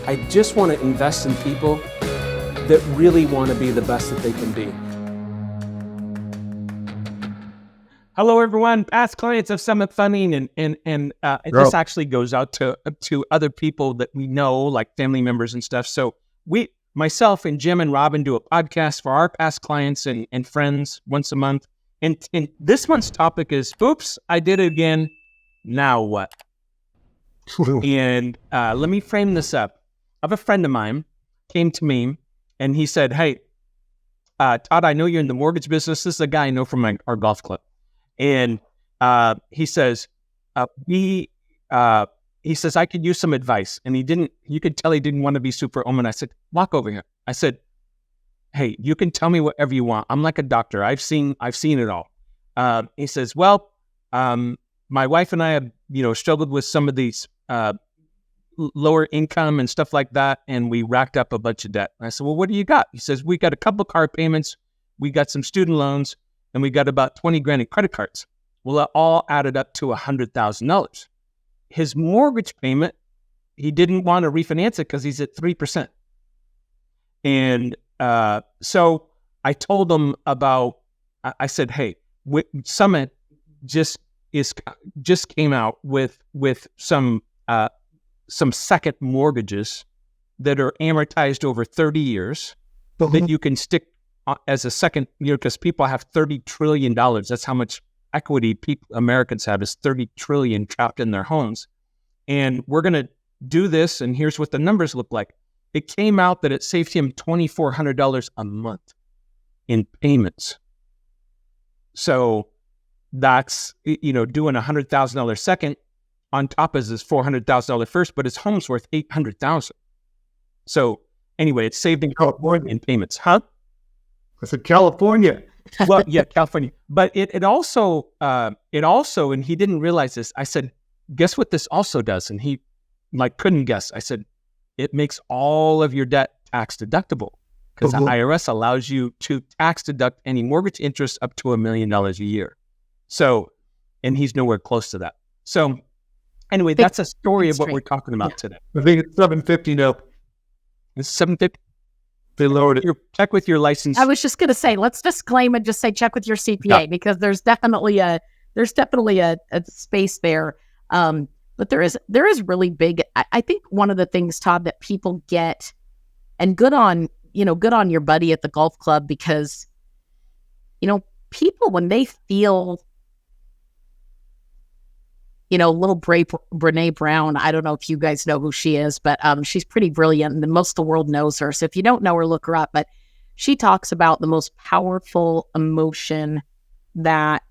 I just want to invest in people that really want to be the best that they can be. Hello, everyone. Past clients of Summit Funding, and this actually goes out to other people that we know, like family members and stuff. So myself and Jim and Robyn do a podcast for our past clients and friends once a month. And this month's topic is, oops, I did it again. Now what? And let me frame this up. I have a friend of mine came to me and he said, hey, Todd, I know you're in the mortgage business. This is a guy I know from our golf club. And he says, he says, I could use some advice. And you could tell he didn't want to be super open. I said, walk over here. I said, hey, you can tell me whatever you want. I'm like a doctor. I've seen it all. He says, well, my wife and I have, struggled with some of these lower income and stuff like that. And we racked up a bunch of debt. And I said, well, what do you got? He says, we got a couple car payments. We got some student loans. And we got about 20 grand in credit cards. Well, it all added up to $100,000. His mortgage payment, he didn't want to refinance it because he's at 3%. And so I told him I said, hey, Summit just came out with some second mortgages that are amortized over 30 years that you can stick as a second, because people have $30 trillion. That's how much equity Americans have, is $30 trillion trapped in their homes. And we're going to do this, and here's what the numbers look like. It came out that it saved him $2,400 a month in payments. So that's, doing $100,000 second on top of his $400,000 first, but his home's worth $800,000. So anyway, it saved him California in payments. Huh? I said California. Well, yeah, California. But it also, and he didn't realize this. I said, guess what this also does? And he couldn't guess. I said, it makes all of your debt tax deductible because the IRS allows you to tax deduct any mortgage interest up to $1 million a year. So, and he's nowhere close to that. So anyway, that's a story of what we're talking about today. I think it's $750 now. It's $750. They lowered it. Check with your license. I was just going to say, let's disclaim and just say check with your CPA because there's definitely a space there. But there is really big. I think one of the things, Todd, that people get, and good on your buddy at the golf club, because people, when they feel, little Brene Brown, I don't know if you guys know who she is, but she's pretty brilliant and most of the world knows her. So if you don't know her, look her up. But she talks about the most powerful emotion that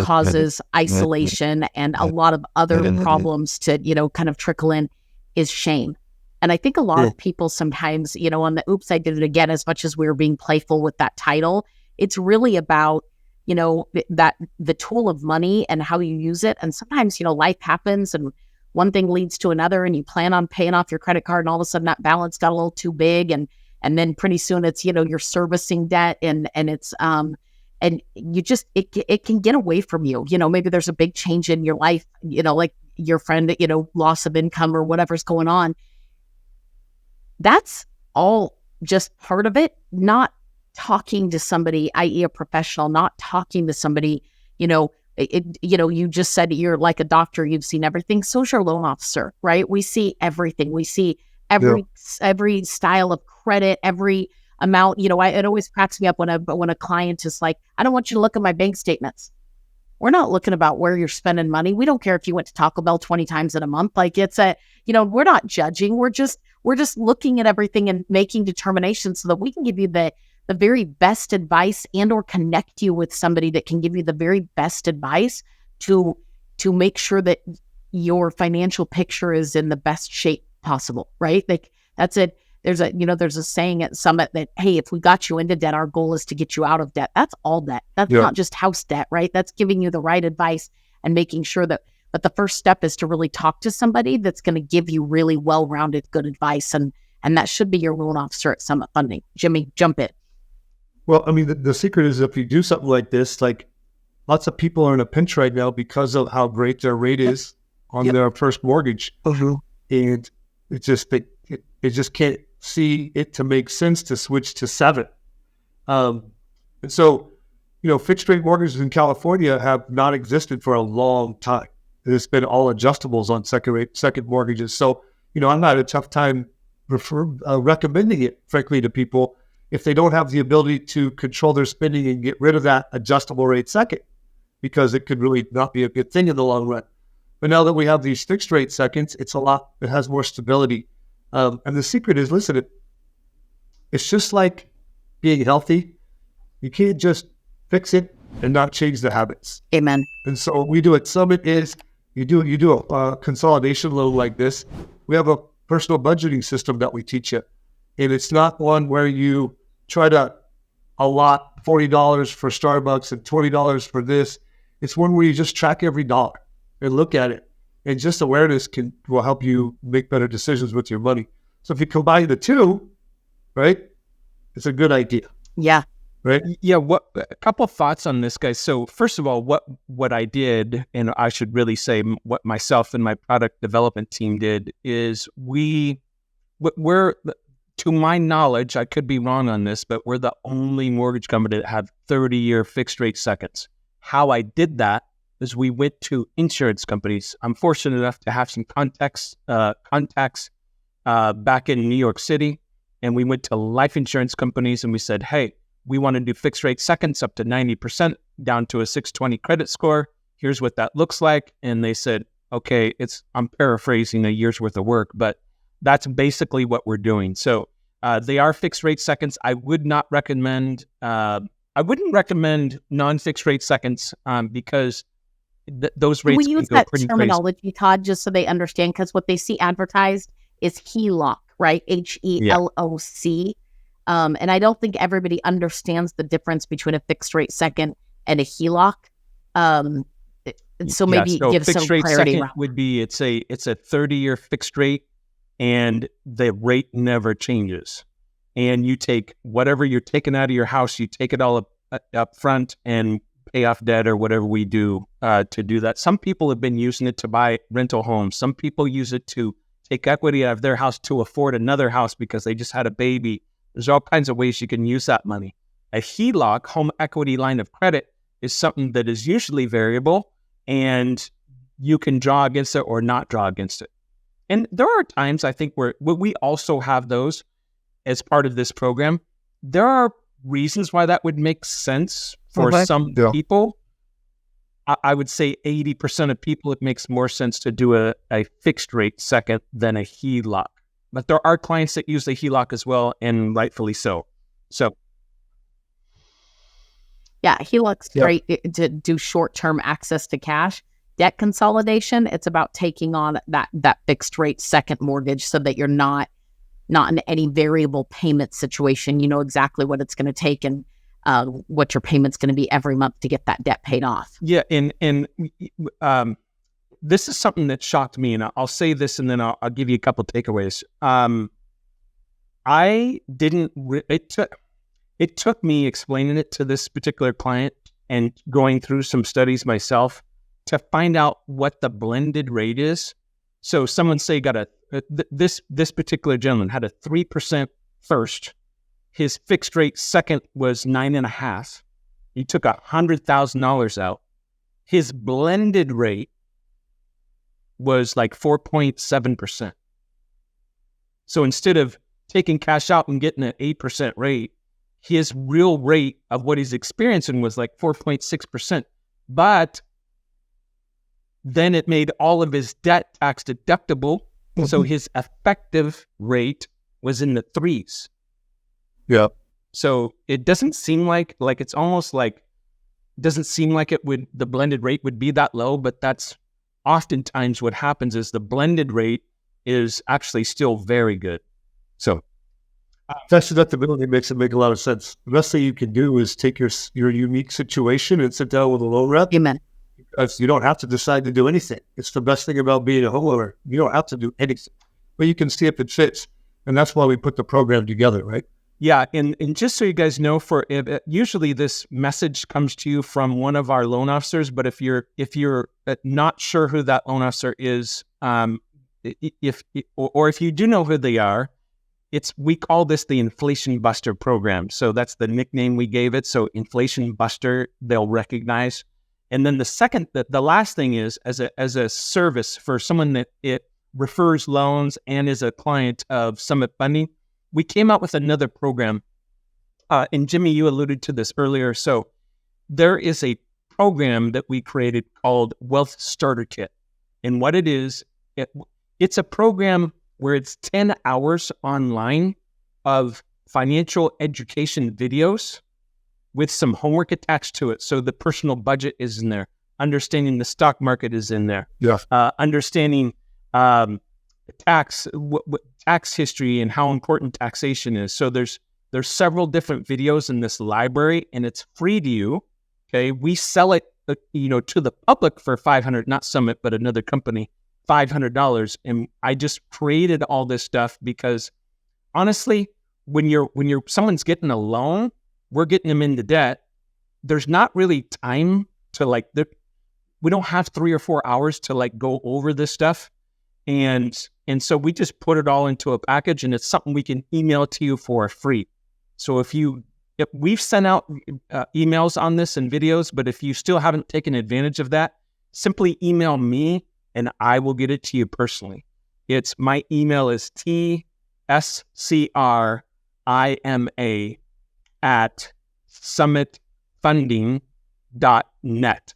causes isolation and a lot of other problems to, kind of trickle in, is shame. And I think a lot of people sometimes, on the oops, I did it again, as much as we were being playful with that title, it's really about that the tool of money and how you use it. And sometimes, life happens and one thing leads to another and you plan on paying off your credit card and all of a sudden that balance got a little too big. And then pretty soon it's, you're servicing debt and it's, and you just, it can get away from you. Maybe there's a big change in your life, like your friend, loss of income or whatever's going on. That's all just part of it, not talking to somebody, i.e. a professional, not talking to somebody, you just said you're like a doctor, you've seen everything. So's your loan officer, right? We see everything. We see every style of credit, every amount, it always cracks me up when a client is like, I don't want you to look at my bank statements. We're not looking about where you're spending money. We don't care if you went to Taco Bell 20 times in a month. Like it's we're not judging. We're just looking at everything and making determinations so that we can give you the very best advice and or connect you with somebody that can give you the very best advice to make sure that your financial picture is in the best shape possible, right? Like that's it. There's a saying at Summit that, hey, if we got you into debt, our goal is to get you out of debt. That's all debt. That's not just house debt, right? That's giving you the right advice and making sure that, but the first step is to really talk to somebody that's going to give you really well-rounded, good advice. And that should be your loan officer at Summit Funding. Jimmy, jump in. Well, I mean, the secret is if you do something like this, like lots of people are in a pinch right now because of how great their rate is on their first mortgage. And it's just that They just can't see it to make sense to switch to 7. And so, fixed rate mortgages in California have not existed for a long time. It's been all adjustables on second mortgages. So, I'm not a tough time recommending it, frankly, to people if they don't have the ability to control their spending and get rid of that adjustable rate second, because it could really not be a good thing in the long run. But now that we have these fixed rate seconds, it has more stability. And the secret is, listen, it's just like being healthy. You can't just fix it and not change the habits. Amen. And so what we do at Summit is you do a consolidation loan like this. We have a personal budgeting system that we teach you. And it's not one where you try to allot $40 for Starbucks and $20 for this. It's one where you just track every dollar and look at it. And just awareness will help you make better decisions with your money. So if you combine the two, right, it's a good idea. Yeah. Right? Yeah. A couple of thoughts on this, guys. So first of all, what I did, and I should really say what myself and my product development team did, is we're, to my knowledge, I could be wrong on this, but we're the only mortgage company that have 30-year fixed rate seconds. How I did that is we went to insurance companies. I'm fortunate enough to have some contacts back in New York City, and we went to life insurance companies and we said, hey, we want to do fixed rate seconds up to 90% down to a 620 credit score. Here's what that looks like. And they said, okay, I'm paraphrasing a year's worth of work, but that's basically what we're doing. So they are fixed rate seconds. I would not recommend, I wouldn't recommend non-fixed rate seconds because those rates Can we use can go that pretty terminology, crazy. Todd, just so they understand? Because what they see advertised is HELOC, right? HELOC. And I don't think everybody understands the difference between a fixed rate second and a HELOC. So maybe give some fixed rate clarity second around. would be it's a 30-year fixed rate, and the rate never changes. And you take whatever you're taking out of your house, you take it all up front and pay off debt or whatever we do to do that. Some people have been using it to buy rental homes. Some people use it to take equity out of their house to afford another house because they just had a baby. There's all kinds of ways you can use that money. A HELOC, home equity line of credit, is something that is usually variable, and you can draw against it or not draw against it. And there are times, I think, where we also have those as part of this program. There are reasons why that would make sense for some people. I would say 80% of people, it makes more sense to do a fixed rate second than a HELOC. But there are clients that use the HELOC as well, and rightfully so. So, Yeah, HELOC's great to do short-term access to cash. Debt consolidation, it's about taking on that fixed rate second mortgage so that you're not in any variable payment situation. You know exactly what it's going to take and what your payment's going to be every month to get that debt paid off. yeah, and this is something that shocked me, and I'll say this, and then I'll give you a couple takeaways. It took me explaining it to this particular client and going through some studies myself to find out what the blended rate is. So someone say this particular gentleman had a 3% first. His fixed rate second was 9.5. He took $100,000 out. His blended rate was like 4.7%. So instead of taking cash out and getting an 8% rate, his real rate of what he's experiencing was like 4.6%. But then it made all of his debt tax deductible. So his effective rate was in the 3s. Yeah. So it doesn't seem like it's almost like, doesn't seem like the blended rate would be that low, but that's oftentimes what happens is the blended rate is actually still very good. So tax deductibility makes it make a lot of sense. The best thing you can do is take your unique situation and sit down with a loan rep. Amen. You don't have to decide to do anything. It's the best thing about being a homeowner. You don't have to do anything, but you can see if it fits. And that's why we put the program together, right? yeah, and just so you guys know, usually this message comes to you from one of our loan officers, but if you're not sure who that loan officer is, if you do know who they are, we call this the Inflation Buster program. So that's the nickname we gave it. So Inflation Buster, they'll recognize. And then the last thing is as a service for someone that it refers loans and is a client of Summit Funding, we came out with another program. And Jimmy, you alluded to this earlier. So there is a program that we created called Wealth Starter Kit. And what it is, it's a program where it's 10 hours online of financial education videos with some homework attached to it. So the personal budget is in there. Understanding the stock market is in there. Yeah. Understanding tax history and how important taxation is. So there's several different videos in this library, and it's free to you. Okay, we sell it, to the public for $500, not Summit, but another company, $500. And I just created all this stuff because, honestly, when someone's getting a loan, we're getting them into debt. There's not really time to we don't have 3 or 4 hours to go over this stuff, and so we just put it all into a package, and it's something we can email to you for free. So if we've sent out emails on this and videos, but if you still haven't taken advantage of that, simply email me and I will get it to you personally. My email is tscrima@summitfunding.net.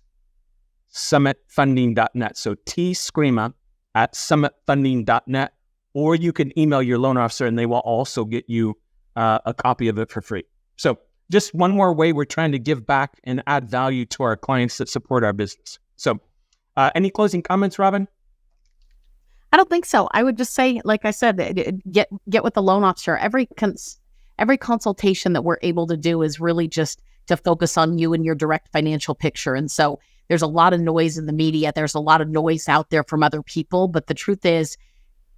Summitfunding.net. So tscrima@summitfunding.net, or you can email your loan officer and they will also get you a copy of it for free. So just one more way we're trying to give back and add value to our clients that support our business. So any closing comments, Robyn? I don't think so. I would just say, like I said, get with the loan officer. Every consultation that we're able to do is really just to focus on you and your direct financial picture. And so there's a lot of noise in the media. There's a lot of noise out there from other people. But the truth is,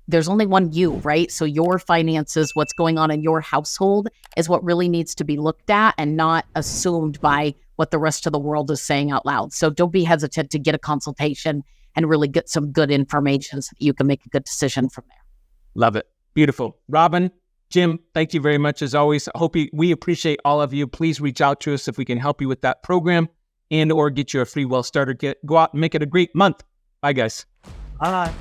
there's only one you, right? So your finances, what's going on in your household is what really needs to be looked at and not assumed by what the rest of the world is saying out loud. So don't be hesitant to get a consultation and really get some good information so that you can make a good decision from there. Love it. Beautiful. Robyn, Jim, thank you very much as always. We appreciate all of you. Please reach out to us if we can help you with that program and or get you a free Wealth Starter Kit. Go out and make it a great month. Bye, guys. Bye.